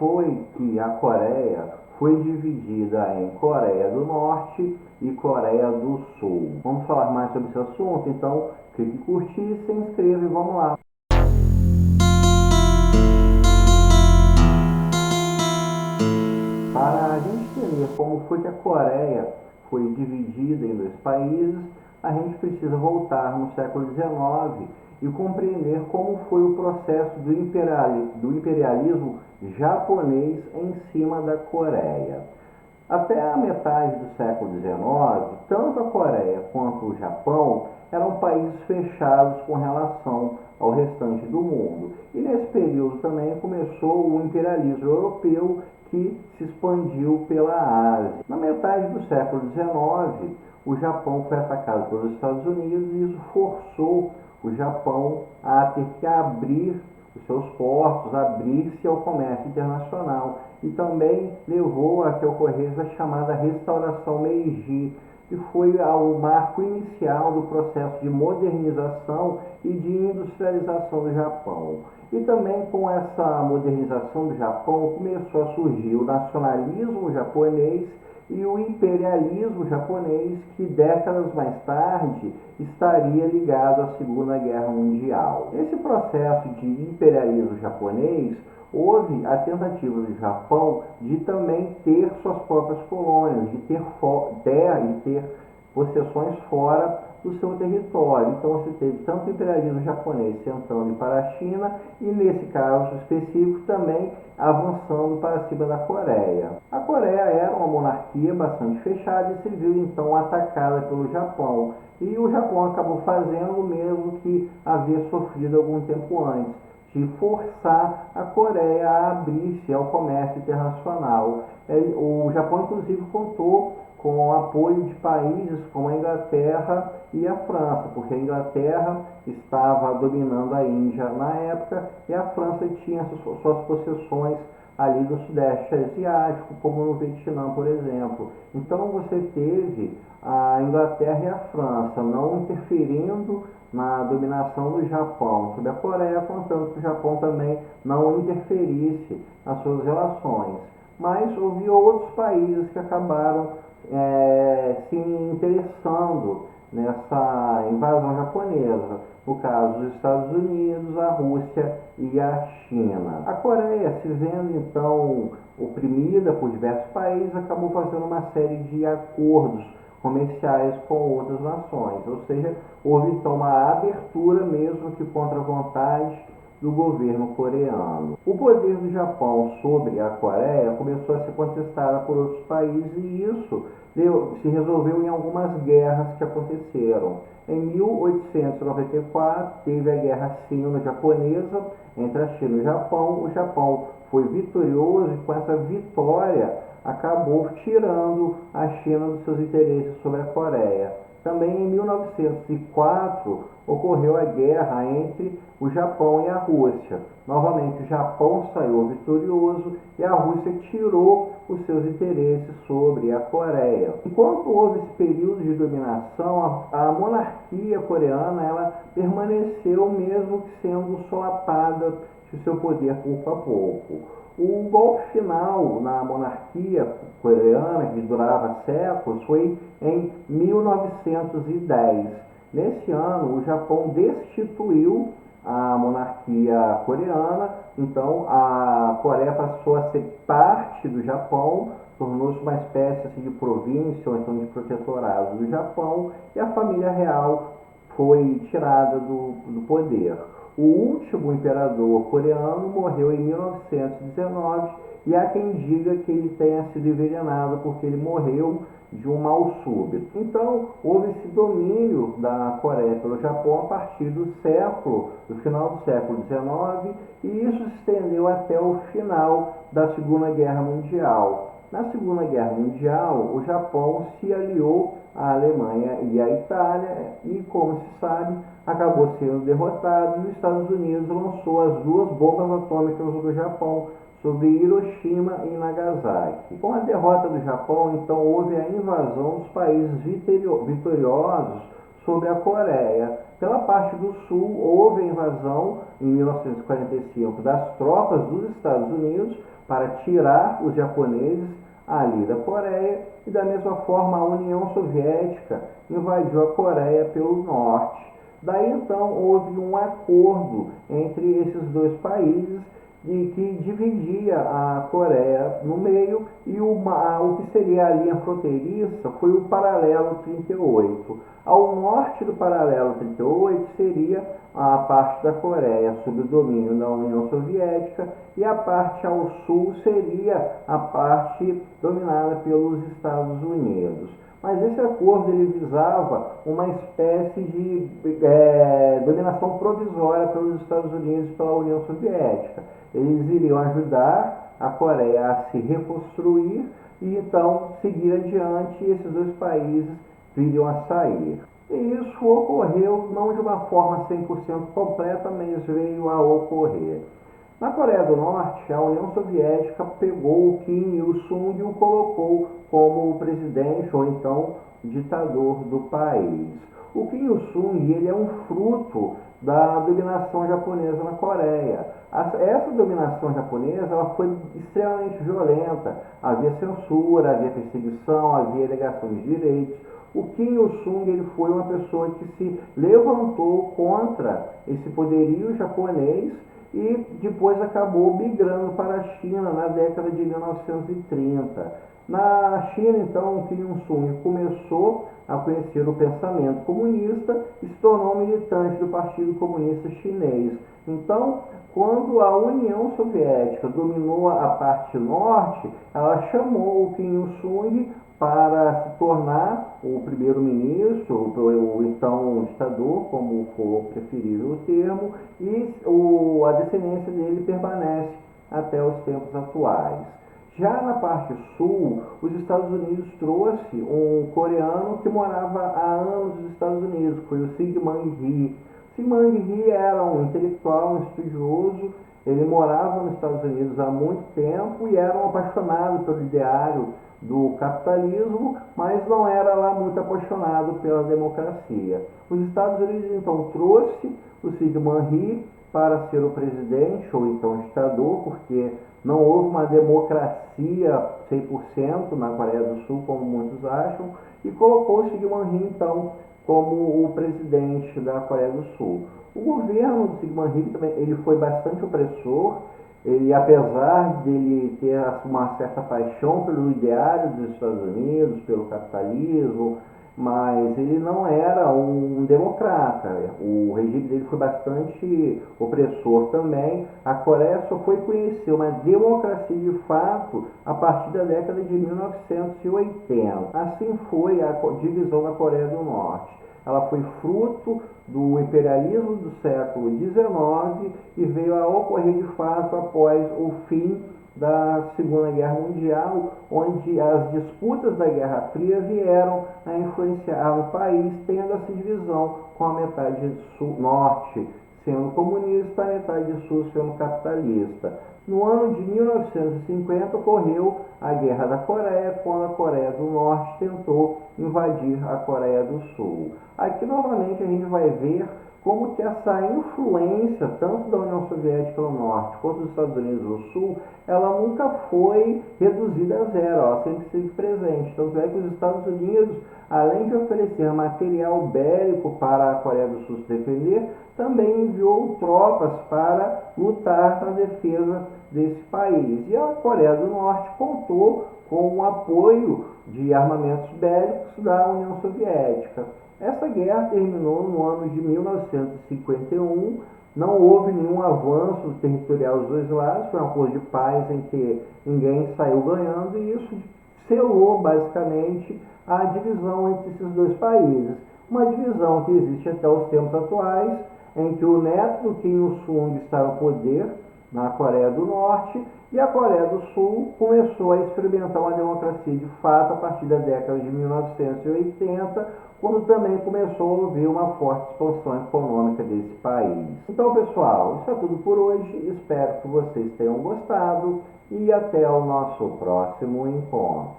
foi que a Coreia foi dividida em Coreia do Norte e Coreia do Sul? Vamos falar mais sobre esse assunto? Então, clique em curtir, se inscreva e vamos lá. Para a gente entender como foi que a Coreia foi dividida em dois países, a gente precisa voltar no século XIX e compreender como foi o processo do imperialismo japonês em cima da Coreia. Até a metade do século XIX, tanto a Coreia quanto o Japão eram países fechados com relação ao restante do mundo. E nesse período também começou o imperialismo europeu, que se expandiu pela Ásia. Na metade do século XIX, o Japão foi atacado pelos Estados Unidos e isso forçou o Japão a ter que abrir os seus portos, abrir-se ao comércio internacional, e também levou a que ocorresse a chamada Restauração Meiji, que foi o marco inicial do processo de modernização e de industrialização do Japão. E também com essa modernização do Japão começou a surgir o nacionalismo japonês e o imperialismo japonês, que décadas mais tarde estaria ligado à Segunda Guerra Mundial. Nesse processo de imperialismo japonês, houve a tentativa do Japão de também ter suas próprias colônias, de ter possessões fora do seu território. Então você teve tanto o imperialismo japonês tentando ir para a China e, nesse caso específico, também avançando para cima da Coreia. A Coreia era uma monarquia bastante fechada e se viu então atacada pelo Japão. E o Japão acabou fazendo o mesmo que havia sofrido algum tempo antes, de forçar a Coreia a abrir-se ao comércio internacional. O Japão, inclusive, contou com o apoio de países como a Inglaterra e a França, porque a Inglaterra estava dominando a Índia na época e a França tinha suas possessões ali do Sudeste Asiático, como no Vietnã, por exemplo. Então você teve a Inglaterra e a França não interferindo na dominação do Japão sobre a Coreia, contanto que o Japão também não interferisse nas suas relações. Mas houve outros países que acabaram se interessando nessa invasão japonesa, no caso dos Estados Unidos, a Rússia e a China. A Coreia, se vendo então oprimida por diversos países, acabou fazendo uma série de acordos comerciais com outras nações, ou seja, houve então uma abertura mesmo que contra a vontade do governo coreano. O poder do Japão sobre a Coreia começou a ser contestado por outros países e isso se resolveu em algumas guerras que aconteceram. Em 1894 teve a Guerra Sino-Japonesa entre a China e o Japão. O Japão foi vitorioso e com essa vitória acabou tirando a China dos seus interesses sobre a Coreia. Também em 1904 ocorreu a guerra entre o Japão e a Rússia. Novamente o Japão saiu vitorioso e a Rússia tirou os seus interesses sobre a Coreia. Enquanto houve esse período de dominação, a monarquia coreana ela permaneceu mesmo que sendo solapada de seu poder pouco a pouco. O golpe final na monarquia coreana, que durava séculos, foi em 1910. Nesse ano, o Japão destituiu a monarquia coreana, então a Coreia passou a ser parte do Japão, tornou-se uma espécie de província ou então de protetorado do Japão, e a família real foi tirada do poder. O último imperador coreano morreu em 1919 e há quem diga que ele tenha sido envenenado porque ele morreu de um mal súbito. Então, houve esse domínio da Coreia pelo Japão a partir do final do século XIX, e isso se estendeu até o final da Segunda Guerra Mundial. Na Segunda Guerra Mundial, o Japão se aliou à Alemanha e à Itália e, como se sabe, acabou sendo derrotado e os Estados Unidos lançou as duas bombas atômicas do Japão sobre Hiroshima e Nagasaki. Com a derrota do Japão, então, houve a invasão dos países vitoriosos sobre a Coreia. Pela parte do sul, houve a invasão em 1945 das tropas dos Estados Unidos, para tirar os japoneses ali da Coreia, e da mesma forma a União Soviética invadiu a Coreia pelo norte. Daí então houve um acordo entre esses dois países que dividia a Coreia no meio, e o que seria a linha fronteiriça foi o paralelo 38. Ao norte do paralelo 38 seria a parte da Coreia sob o domínio da União Soviética, e a parte ao sul seria a parte dominada pelos Estados Unidos. Mas esse acordo ele visava uma espécie de dominação provisória pelos Estados Unidos e pela União Soviética. Eles iriam ajudar a Coreia a se reconstruir e então seguir adiante, e esses dois países viriam a sair. E isso ocorreu não de uma forma 100% completa, mas veio a ocorrer. Na Coreia do Norte, a União Soviética pegou o Kim Il-sung e o colocou como o presidente, ou então ditador do país. O Kim Il-sung ele é um fruto da dominação japonesa na Coreia. Essa dominação japonesa ela foi extremamente violenta. Havia censura, havia perseguição, havia negação de direitos. O Kim Il-sung ele foi uma pessoa que se levantou contra esse poderio japonês e depois acabou migrando para a China na década de 1930. Na China, então, o Kim Il-sung começou a conhecer o pensamento comunista e se tornou militante do Partido Comunista Chinês. Então, quando a União Soviética dominou a parte norte, ela chamou o Kim Il-sung para se tornar o primeiro-ministro, o então ditador, como for preferível o termo, e a descendência dele permanece até os tempos atuais. Já na parte sul, os Estados Unidos trouxe um coreano que morava há anos nos Estados Unidos, foi o Syngman Rhee. Syngman Rhee era um intelectual, um estudioso, ele morava nos Estados Unidos há muito tempo e era um apaixonado pelo ideário do capitalismo, mas não era lá muito apaixonado pela democracia. Os Estados Unidos então trouxe o Syngman Rhee para ser o presidente, ou então ditador, porque não houve uma democracia 100% na Coreia do Sul, como muitos acham, e colocou o Syngman Rhee então como o presidente da Coreia do Sul. O governo do Syngman Rhee também ele foi bastante opressor. Ele, apesar de ele ter uma certa paixão pelo ideário dos Estados Unidos, pelo capitalismo, mas ele não era um democrata. O regime dele foi bastante opressor também. A Coreia só foi conhecer uma democracia de fato a partir da década de 1980. Assim foi a divisão da Coreia do Norte. Ela foi fruto do imperialismo do século XIX e veio a ocorrer de fato após o fim da Segunda Guerra Mundial, onde as disputas da Guerra Fria vieram a influenciar o país, tendo essa divisão com a metade norte sendo comunista, a metade sul sendo capitalista. No ano de 1950 ocorreu a Guerra da Coreia, quando a Coreia do Norte tentou invadir a Coreia do Sul. Aqui novamente a gente vai ver como que essa influência, tanto da União Soviética no norte quanto dos Estados Unidos no sul, ela nunca foi reduzida a zero, ela sempre esteve presente. Tanto é que os Estados Unidos, além de oferecer material bélico para a Coreia do Sul se defender, também enviou tropas para lutar na defesa desse país. E a Coreia do Norte contou com o apoio de armamentos bélicos da União Soviética. Essa guerra terminou no ano de 1951, não houve nenhum avanço territorial dos dois lados, foi um acordo de paz em que ninguém saiu ganhando, e isso selou basicamente a divisão entre esses dois países. Uma divisão que existe até os tempos atuais, em que o neto do Kim Il-sung está no poder na Coreia do Norte, e a Coreia do Sul começou a experimentar uma democracia de fato a partir da década de 1980, quando também começou a haver uma forte expansão econômica desse país. Então, pessoal, isso é tudo por hoje. Espero que vocês tenham gostado e até o nosso próximo encontro.